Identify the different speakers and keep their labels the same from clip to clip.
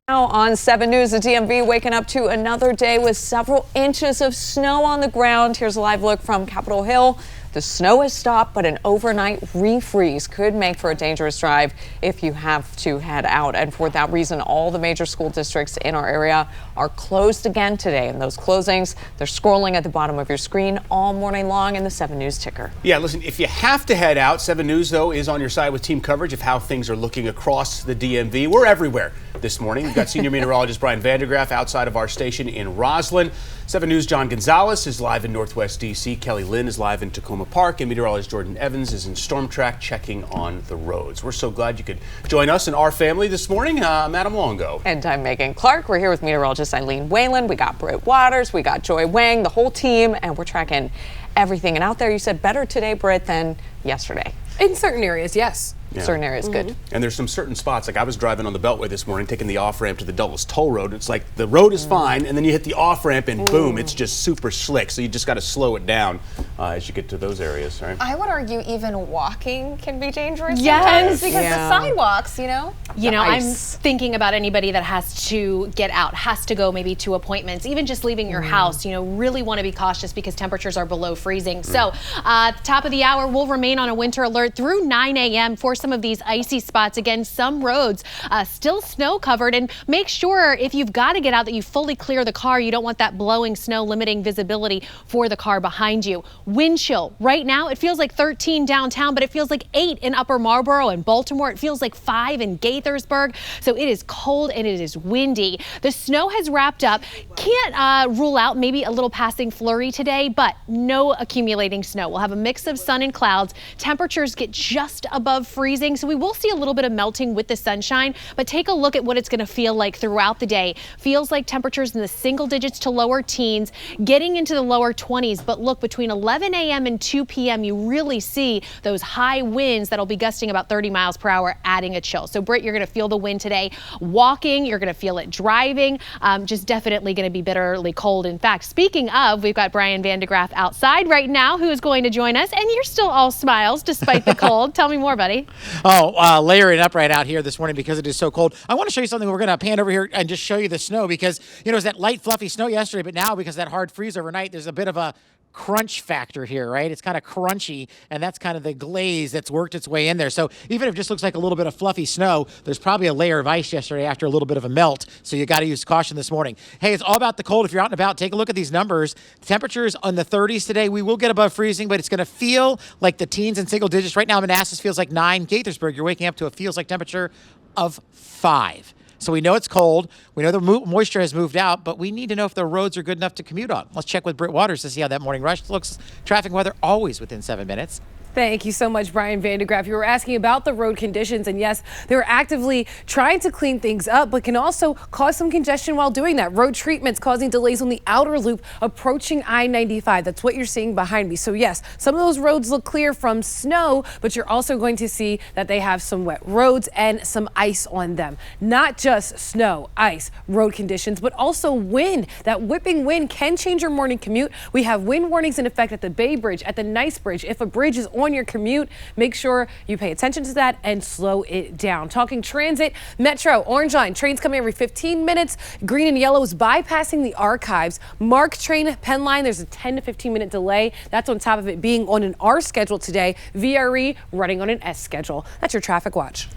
Speaker 1: Now on 7 News, the DMV waking up to another day with several inches of snow on the ground. Here's a live look from Capitol Hill. The snow has stopped, but an overnight refreeze could make for a dangerous drive if you have to head out. And for that reason, all the major school districts in our area are closed again today. And those closings, they're scrolling at the bottom of your screen all morning long in the 7 News ticker.
Speaker 2: Yeah, listen, if you have to head out, 7 News, though, is on your side with team coverage of how things are looking across the DMV. We're everywhere this morning. We've got senior meteorologist Brian Vandergraff outside of our station in Roslyn. 7 News' John Gonzalez is live in Northwest D.C. Kelly Lynn is live in Tacoma Park, and meteorologist Jordan Evans is in Storm Track checking on the roads. We're so glad you could join us and our family this morning. I'm Adam Longo.
Speaker 1: And I'm Megan Clark. We're here with meteorologist Eileen Whalen. We got Britt Waters. We got Joy Wang, the whole team, and we're tracking everything. And out there, you said better today, Britt, than yesterday.
Speaker 3: In certain areas, yes.
Speaker 1: Yeah. Certain areas, good.
Speaker 2: And there's some certain spots, like I was driving on the Beltway this morning, taking the off-ramp to the Dulles Toll Road. It's like the road is fine, and then you hit the off-ramp, and boom, it's just super slick. So you just got to slow it down as you get to those areas, right?
Speaker 4: I would argue even walking can be dangerous
Speaker 3: Yes.
Speaker 4: sometimes because the sidewalks,
Speaker 3: I'm thinking about anybody that has to get out, has to go maybe to appointments, even just leaving your house, really want to be cautious because temperatures are below freezing. So top of the hour, we'll remain on a winter alert through 9 a.m. for some of these icy spots. Again, some roads still snow covered, and make sure if you've got to get out that you fully clear the car. You don't want that blowing snow limiting visibility for the car behind you. Wind chill. Right now it feels like 13 downtown, but it feels like 8 in Upper Marlboro and Baltimore. It feels like 5 in Gaithersburg. So it is cold and it is windy. The snow has wrapped up. Can't rule out maybe a little passing flurry today, but no accumulating snow. We'll have a mix of sun and clouds. Temperatures get just above freezing, so we will see a little bit of melting with the sunshine, but take a look at what it's going to feel like throughout the day. Feels like temperatures in the single digits to lower teens, getting into the lower 20s, but look, between 11 a.m. and 2 p.m. you really see those high winds that'll be gusting about 30 miles per hour, adding a chill. So Britt, you're going to feel the wind today. Walking, you're going to feel it driving, just definitely going to be bitterly cold. In fact, speaking of, we've got Brian Vandergraff outside right now who is going to join us, and you're still all smiles despite the cold. Tell me more, buddy.
Speaker 5: Layering up right out here this morning because it is so cold. I want to show you something. We're going to pan over here and just show you the snow because, it was that light, fluffy snow yesterday, but now because of that hard freeze overnight, there's a bit of a crunch factor here, right? It's kind of crunchy, and that's kind of the glaze that's worked its way in there. So even if it just looks like a little bit of fluffy snow, there's probably a layer of ice yesterday after a little bit of a melt. So you got to use caution this morning. Hey, it's all about the cold. If you're out and about, take a look at these numbers. Temperatures on the 30s today. We will get above freezing, but it's going to feel like the teens and single digits. Right now, Manassas feels like 9. Gaithersburg, you're waking up to a feels like temperature of 5. So we know it's cold. We know the moisture has moved out, but we need to know if the roads are good enough to commute on. Let's check with Britt Waters to see how that morning rush looks. Traffic weather always within 7 minutes.
Speaker 3: Thank you so much, Brian Vandergraff. You were asking about the road conditions, and yes, they're actively trying to clean things up, but can also cause some congestion while doing that. Road treatments causing delays on the outer loop approaching I-95. That's what you're seeing behind me. So yes, some of those roads look clear from snow, but you're also going to see that they have some wet roads and some ice on them. Not just snow, ice, road conditions, but also wind. That whipping wind can change your morning commute. We have wind warnings in effect at the Bay Bridge, at the Nice Bridge. If a bridge is on your commute, make sure you pay attention to that and slow it down. Talking transit, Metro, Orange Line, trains coming every 15 minutes. Green and yellow is bypassing the archives. MARC train, Penn Line, there's a 10 to 15 minute delay. That's on top of it being on an R schedule today. VRE running on an S schedule. That's your traffic watch.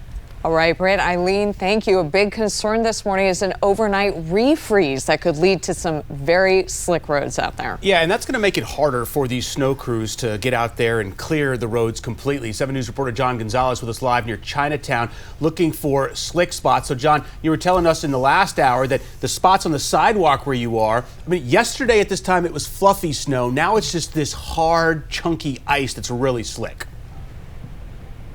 Speaker 1: All right, Britt, Eileen, thank you. A big concern this morning is an overnight refreeze that could lead to some very slick roads out there.
Speaker 2: Yeah, and that's going to make it harder for these snow crews to get out there and clear the roads completely. 7 News reporter John Gonzalez with us live near Chinatown looking for slick spots. So, John, you were telling us in the last hour that the spots on the sidewalk where you are, yesterday at this time it was fluffy snow. Now it's just this hard, chunky ice that's really slick.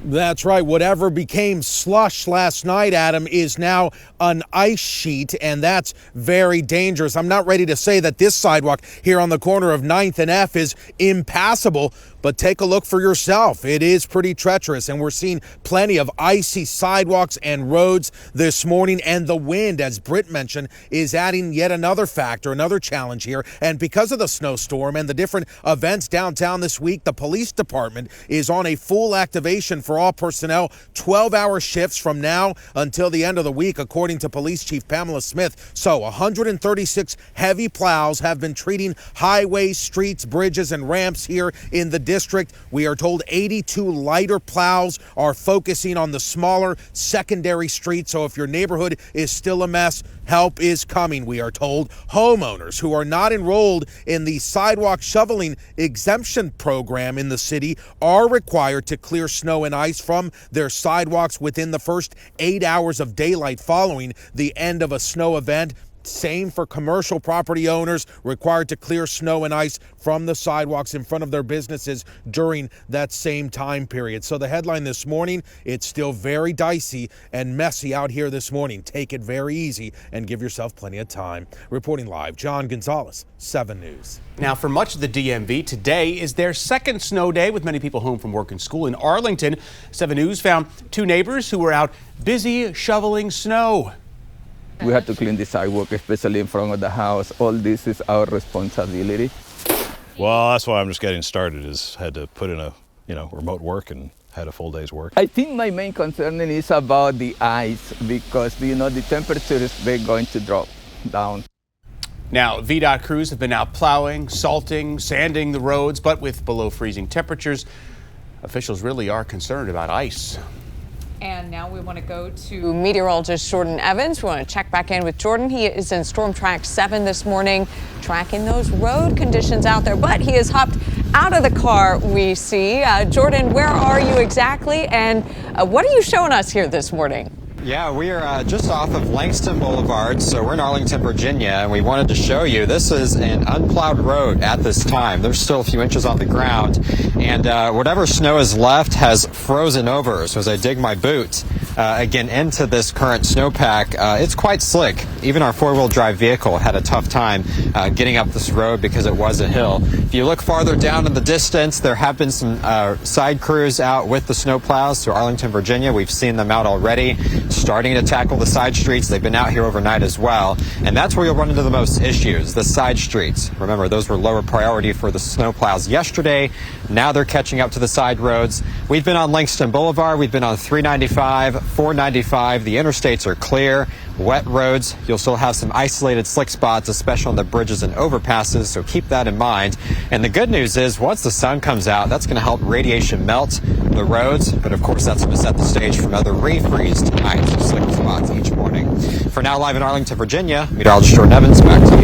Speaker 6: That's right. Whatever became slush last night, Adam, is now an ice sheet, and that's very dangerous. I'm not ready to say that this sidewalk here on the corner of 9th and F is impassable, but take a look for yourself. It is pretty treacherous, and we're seeing plenty of icy sidewalks and roads this morning. And the wind, as Britt mentioned, is adding yet another factor, another challenge here. And because of the snowstorm and the different events downtown this week, the police department is on a full activation for all personnel, 12-hour shifts from now until the end of the week, according to Police Chief Pamela Smith. So 136 heavy plows have been treating highways, streets, bridges, and ramps here in the district. We are told 82 lighter plows are focusing on the smaller secondary streets. So if your neighborhood is still a mess, help is coming, we are told. Homeowners who are not enrolled in the sidewalk shoveling exemption program in the city are required to clear snow and ice from their sidewalks within the first 8 hours of daylight following the end of a snow event. Same for commercial property owners, required to clear snow and ice from the sidewalks in front of their businesses during that same time period. So the headline this morning, it's still very dicey and messy out here this morning. Take it very easy and give yourself plenty of time. Reporting live, John Gonzalez, 7 News.
Speaker 2: Now, for much of the DMV, today is their second snow day, with many people home from work and school. In Arlington, 7 News found 2 neighbors who were out busy shoveling snow.
Speaker 7: We had to clean the sidewalk, especially in front of the house. All this is our responsibility.
Speaker 8: Well, that's why I'm just getting started, is had to put in a, remote work and had a full day's work.
Speaker 7: I think my main concern is about the ice because, the temperature is going to drop down.
Speaker 2: Now, VDOT crews have been out plowing, salting, sanding the roads, but with below freezing temperatures, officials really are concerned about ice.
Speaker 1: And now we want to go to meteorologist Jordan Evans. We want to check back in with Jordan. He is in Storm Track 7 this morning, tracking those road conditions out there. But he has hopped out of the car, we see. Jordan, where are you exactly? And what are you showing us here this morning?
Speaker 9: Yeah, we are just off of Langston Boulevard, so we're in Arlington, Virginia, and we wanted to show you this is an unplowed road at this time. There's still a few inches on the ground, and whatever snow is left has frozen over. So as I dig my boot again into this current snowpack, it's quite slick. Even our 4-wheel drive vehicle had a tough time getting up this road because it was a hill. If you look farther down in the distance, there have been some side crews out with the snow plows through Arlington, Virginia. We've seen them out already, starting to tackle the side streets. They've been out here overnight as well, and that's where you'll run into the most issues, the side streets. Remember, those were lower priority for the snowplows yesterday. Now they're catching up to the side roads. We've been on Langston Boulevard. We've been on 395, 495. The interstates are clear. Wet roads. You'll still have some isolated slick spots, especially on the bridges and overpasses, so keep that in mind. And the good news is, once the sun comes out, that's going to help radiation melt the roads, but of course that's going to set the stage for another refreeze tonight, so slick spots each morning. For now, live in Arlington, Virginia, meteorologist Jordan Evans, back to you.